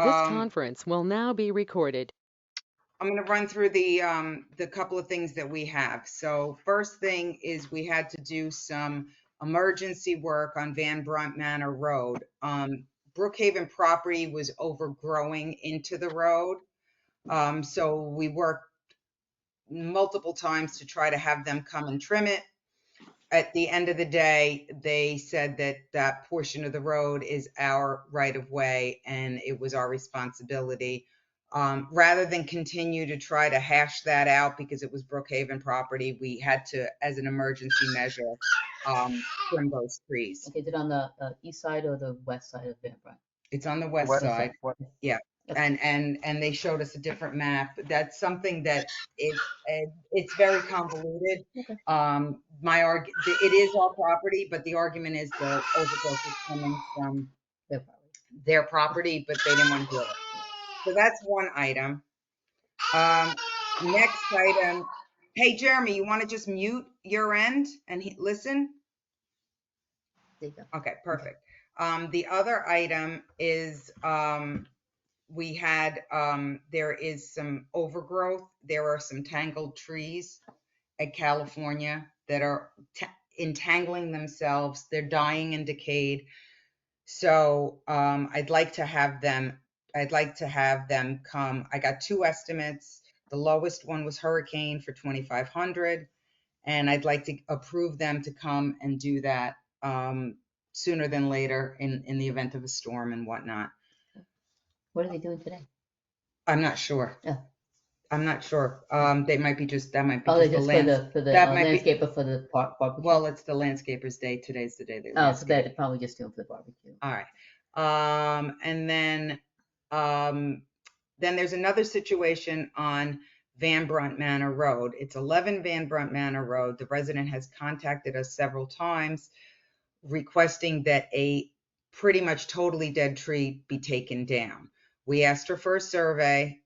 This Um, conference will now be recorded. I'm going to run through the couple of things that we have. So first thing is we had to do some emergency work on Van Brunt Manor Road. Brookhaven property was overgrowing into the road. So we worked multiple times to try to have them come and trim it. At the end of the day, they said that that portion of the road is our right of way and it was our responsibility. Rather than continue to try to hash that out because it was Brookhaven property, we had to, as an emergency measure, trim those trees. Okay, is it on the east side or the west side of Van Brunt? It's on the The west west, West side. side. what, Yeah. Okay. And they showed us a different map. That's something that it's very convoluted. Okay. It is our property, but the argument is the overgrowth is coming from Fair property. their property, but they didn't want to do it. So that's one item. Next item. Hey, Jeremy, you want to just mute your end and listen? There you go. Okay, perfect. The other item is we had there is some overgrowth. There are some tangled trees at California that are entangling themselves. They're dying and decayed. So I'd like to have them come. I got two estimates. The lowest one was hurricane for 2,500, and I'd like to approve them to come and do that sooner than later in the event of a storm and whatnot. What are they doing today? I'm not sure. Yeah. I'm not sure. They might be just that might be Oh, they just the just for the that might be landscaper for the barbecue. well, it's the landscaper's day. Today's the day they Oh, so landscape. they're probably just doing for the barbecue. All right. And then there's another situation on Van Brunt Manor Road. It's 11 Van Brunt Manor Road. The resident has contacted us several times requesting that a pretty much totally dead tree be taken down. We asked her for a survey.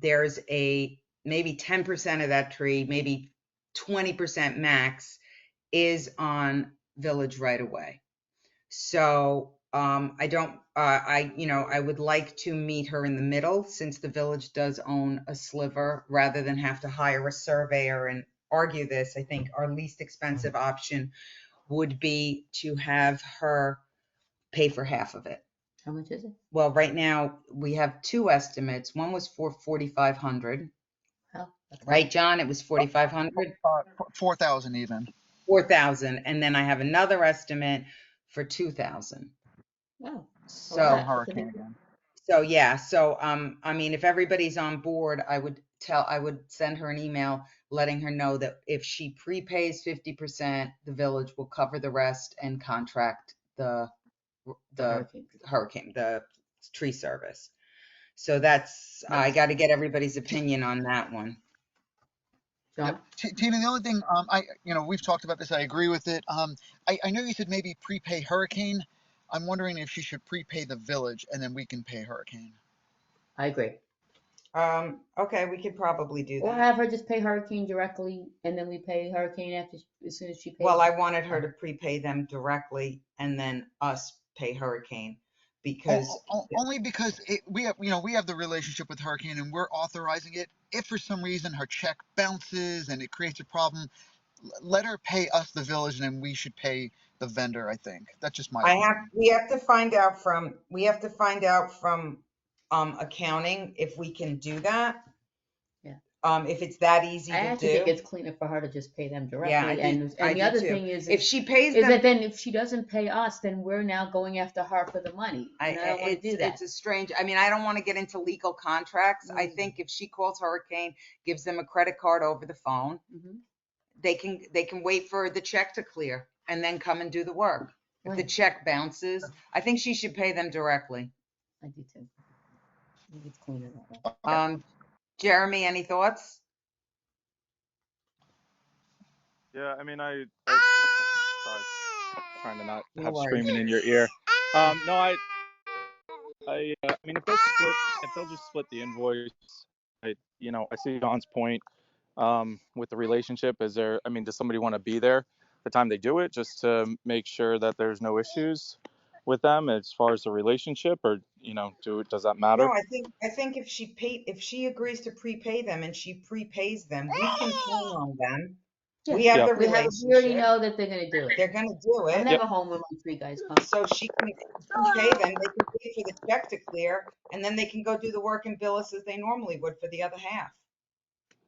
There's a maybe 10% of that tree, maybe 20% max, is on village right away. So I would like to meet her in the middle since the village does own a sliver rather than have to hire a surveyor and argue this. I think our least expensive option would be to have her pay for half of it. How much is it? Well, right now we have two estimates. One was for 4,500, Oh, right, John? It was 4,500, 4,000 even. 4,000, and then I have another estimate for 2,000. Oh, So, From hurricane again. so yeah. So, I mean, if everybody's on board, I would send her an email letting her know that if she prepays 50%, the village will cover the rest and contract the the tree service. So I got to get everybody's opinion on that one. John? Tina, the only thing, we've talked about this. I agree with it. I know you said maybe prepay hurricane. I'm wondering if she should prepay the village and then we can pay hurricane. I agree. Okay, we could probably do Or that. have her just pay Hurricane directly, and then we pay Hurricane as soon as she pays. Well, I wanted her to prepay them directly and then us pay Hurricane because only because we have the relationship with Hurricane and we're authorizing it. If for some reason her check bounces and it creates a problem, let her pay us, the village, and then we should pay the vendor. I think that's just my. we have to find out from accounting if we can do that. Yeah. If it's that easy I to actually do. think it's cleaner for her to just pay them directly. Yeah, and the other thing is if she pays is them, that then if she doesn't pay us, then we're now going after her for the money. And I don't want to do that. It's a strange. I mean, I don't want to get into legal contracts. I Mm. think if she calls Hurricane, gives them a credit card over the phone, Mhm. they can wait for the check to clear and then come and do the work. If the Right. check bounces, I think she should pay them directly. I do too. I think it's cleaner that way. Okay. Jeremy, any thoughts? Yeah, I mean, sorry, trying to not No have worries. screaming in your ear. No, I mean, if they'll just split the invoice, I see John's point. With the relationship, does somebody want to be there the time they do it just to make sure that there's no issues? with them as far as the relationship, or does that matter? No, I think if she agrees to prepay them and she prepays them, we can count on them. Yeah, We have Yeah. the we already relationship. know that they're gonna do it. They're gonna do I'm it. Yep. never home when my three guys come. So she can prepay them. They can pay for the check to clear, and then they can go do the work and bill us as they normally would for the other half.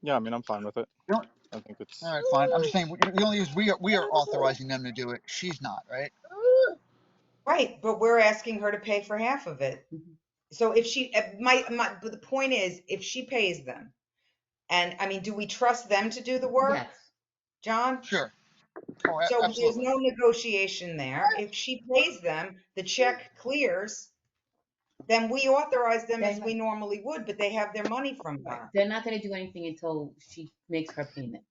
Yeah, I mean, I'm fine with it. You know, I think it's all right, fine. I'm just saying, the only is we are authorizing them to do it. She's not, right? Right, but we're asking her to pay for half of it. Mhm. So if she, but the point is, if she pays them, and I mean, do we trust them to do the work, Yes. John? Sure. Oh, So there's absolutely. no negotiation there. If she pays them, the check clears, then we authorize them as we normally would, but they have their money from Right. her. They're not gonna do anything until she makes her payment.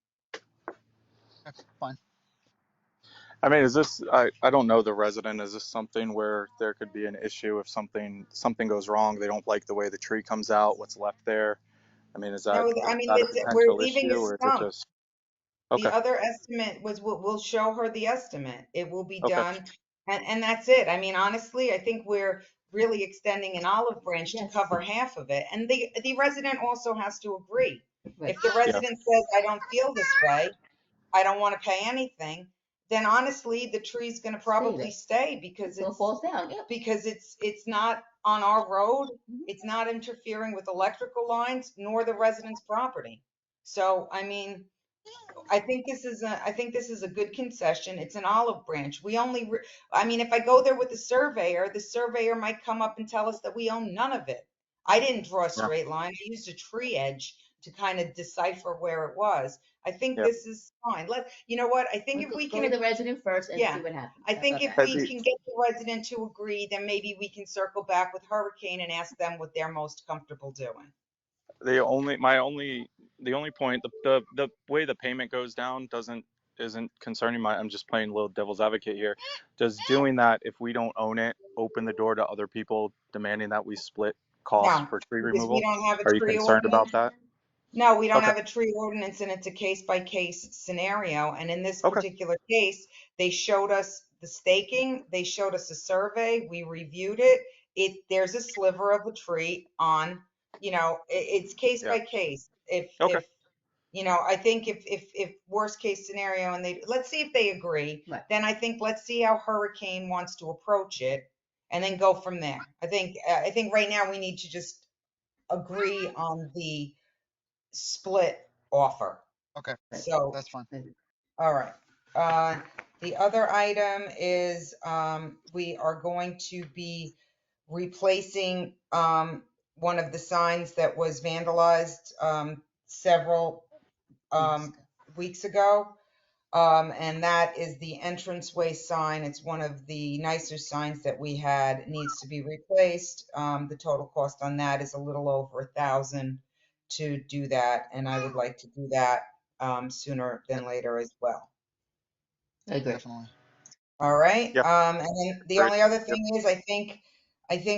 That's fine. I mean, is this, I don't know the resident. Is this something where there could be an issue if something goes wrong? They don't like the way the tree comes out, what's left there. I mean, is No, that I mean, a we're potential leaving a issue, or is it stump. just The okay? other estimate was, we'll show her the estimate. It will be Okay. done. And that's it. I mean, honestly, I think we're really extending an olive branch to Yes. cover half of it. And the resident also has to agree. Right. If the resident says, I don't feel this way, I don't want to pay anything, then honestly, the tree's going to probably stay because Until it falls down. Yep. because it's not on our road. Mhm. It's not interfering with electrical lines nor the resident's property. So, I mean, I think this is a good concession. It's an olive branch. I mean, if I go there with the surveyor might come up and tell us that we own none of it. I didn't draw a Yeah. straight line. I used a tree edge to kind of decipher where it was. I think Yeah. this is fine. You know what? I think if we Go can, to the resident first and yeah, see what happens. I How think about if that? we can get the resident to agree, then maybe we can circle back with Hurricane and ask them what they're most comfortable doing. The only point, the way the payment goes down isn't concerning I'm just playing a little devil's advocate here. Does doing that, if we don't own it, open the door to other people demanding that we split costs No, for tree because we removal? don't have a Are you tree concerned ordinance. about that? No, we don't Okay. have a tree ordinance, and it's a case by case scenario. And in this Okay. particular case, they showed us the staking, they showed us a survey, we reviewed it. There's a sliver of a tree on, it's case Yeah. by case. Okay. I think if worst case scenario, and let's see if they agree, Right. then I think let's see how Hurricane wants to approach it, and then go from there. I think right now we need to just agree on the split offer. Okay. So, That's fine. all right. The other item is, we are going to be replacing, one of the signs that was vandalized, several, weeks ago. And that is the entranceway sign. It's one of the nicer signs that we had. It needs to be replaced. The total cost on that is a little over $1,000 to do that, and I would like to do that sooner than later as well. I agree. Definitely. All right. Yep. And then the Great. only other Yep. thing is, I think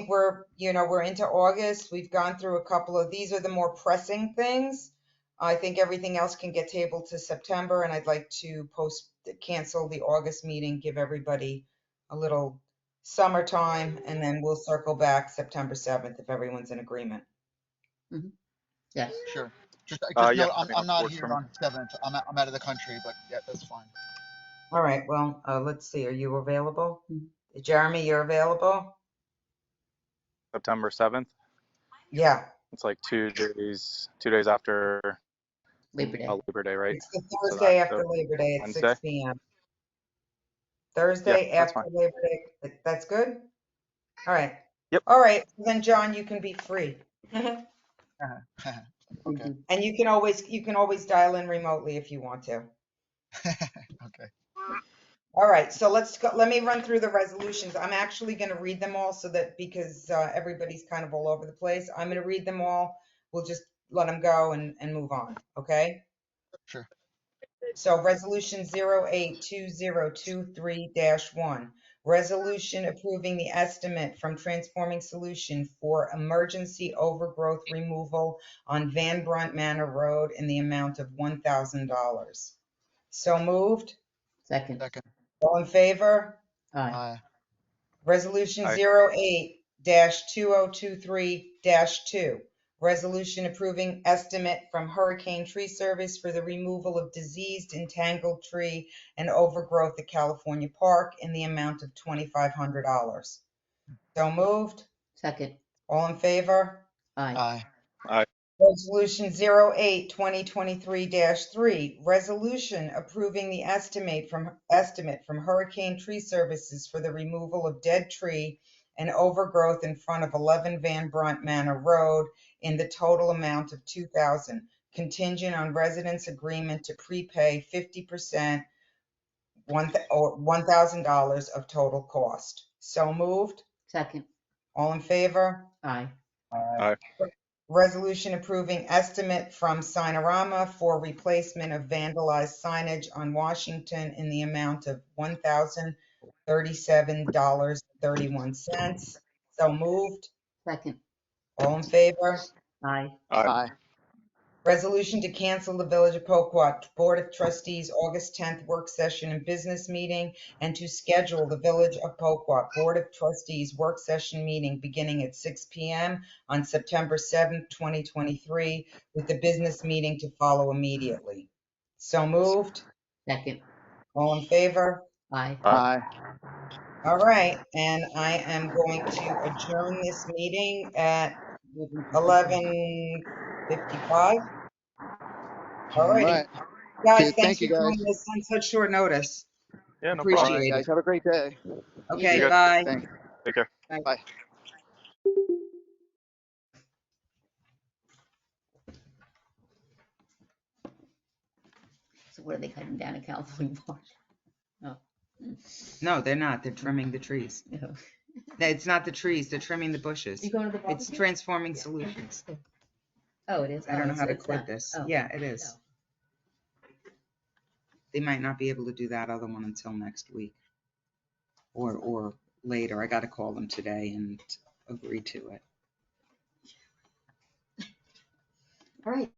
we're into August. We've gone through a couple of, these are the more pressing things. I think everything else can get tabled to September, and I'd like to cancel the August meeting, give everybody a little summertime, and then we'll circle back September 7th if everyone's in agreement. Yes. Sure. Just Yeah. know I mean, I'm not works for here me. on 7th. I'm out of the country, but yeah, that's fine. All right. Well, let's see. Are you available? Jeremy, you're available? September 7th. Yeah. It's like 2 days after Labor Day. Labor Day, right? It's the So Thursday that's after Labor Day at Wednesday. 6 p.m. Yeah, Thursday that's after fine. Labor Day. That's good? All right. Yep. All right. Then, John, you can be free. And Okay. you can always dial in remotely if you want to. Okay. All right. So let's go. Let me run through the resolutions. I'm actually going to read them all because everybody's kind of all over the place. I'm going to read them all. We'll just let them go and move on. Okay. Sure. So resolution 082023-1, resolution approving the estimate from Transforming Solution for emergency overgrowth removal on Van Brunt Manor Road in the amount of $1,000. So moved. Second. Second. All in favor? Aye. Aye. Resolution Aye. 08-2023-2. Resolution approving estimate from Hurricane Tree Service for the removal of diseased entangled tree and overgrowth at California Park in the amount of $2,500. So moved. Second. All in favor? Aye. Aye. Aye. Resolution 08-2023-3, resolution approving the estimate from Hurricane Tree Services for the removal of dead tree and overgrowth in front of 11 Van Brunt Manor Road in the total amount of $2,000, contingent on residents' agreement to prepay 50%, or $1,000 of total cost. So moved. Second. All in favor? Aye. Aye. Resolution approving estimate from Signarama for replacement of vandalized signage on Washington in the amount of $1,037.31. So moved. Second. All in favor? Aye. Aye. Aye. Resolution to cancel the Village of Poquat Board of Trustees August 10th work session and business meeting, and to schedule the Village of Poquat Board of Trustees work session meeting beginning at 6 p.m. on September 7th, 2023, with the business meeting to follow immediately. So moved. Second. All in favor? Aye. Aye. Aye. All right, and I am going to adjourn this meeting at 11:55. All All righty. right. Guys, Okay, thanks thank for you guys. doing this on such short notice. Yeah, no All problem. right, Appreciate guys. it. Have a great day. You Okay, too. You bye. Thanks. Take care. Bye. So what are they cutting down in California Park? Oh. No, they're not. They're trimming the trees. No. It's not the trees. They're trimming the bushes. You going to the It's barbecue? Transforming Yeah. Solutions. Oh, it is? I don't know how to it's clip not. this. Oh. Yeah, it is. Oh. They might not be able to do that other one until next week or later. I got to call them today and agree to it. All right.